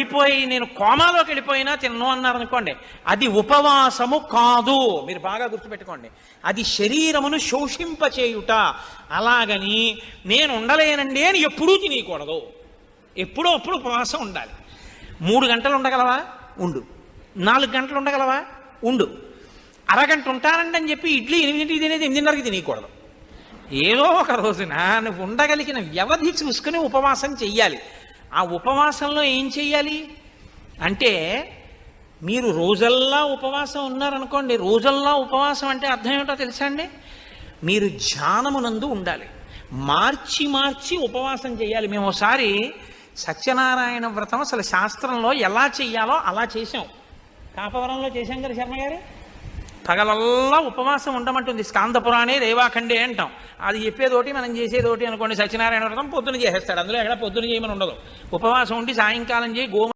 పడిపోయి నేను కోమాలోకి వెళ్ళిపోయినా తిన్ను అన్నారనుకోండి, అది ఉపవాసము కాదు. మీరు బాగా గుర్తుపెట్టుకోండి, అది శరీరమును శోషింపచేయుట. అలాగని నేను ఉండలేనండి అని ఎప్పుడూ తినకూడదు. ఎప్పుడో అప్పుడు ఉపవాసం ఉండాలి. 3 గంటలు ఉండగలవా? ఉండు. 4 గంటలు ఉండగలవా? ఉండు. అరగంట ఉంటానండి అని చెప్పి ఇడ్లీ 8ంటికి తినేది 8:30కి తినకూడదు. ఏదో ఒక రోజున నువ్వు ఉండగలిగిన వ్యవధి చూసుకుని ఉపవాసం చెయ్యాలి. ఆ ఉపవాసంలో ఏం చెయ్యాలి అంటే, మీరు రోజల్లా ఉపవాసం ఉన్నారనుకోండి, రోజల్లా ఉపవాసం అంటే అర్థం ఏమిటో తెలుసా అండి? మీరు ధ్యానమునందు ఉండాలి. మార్చి మార్చి ఉపవాసం చేయాలి. మేము ఒకసారి సత్యనారాయణ వ్రతం అసలు శాస్త్రంలో ఎలా చెయ్యాలో అలా చేశాం. కాపవరంలో చేశాం కదా శర్మ గారు. పగలల్లా ఉపవాసం ఉండమంటుంది. స్కాందపురాణే రేవాఖండే అంటాం. అది చెప్పేదోటి మనం చేసేదోటి అనుకోండి. సత్యనారాయణ వ్రతం పొద్దున చేసేస్తాడు. అందులో ఎక్కడ పొద్దున చేయమని ఉండదు. ఉపవాసం ఉండి సాయంకాలం చేయి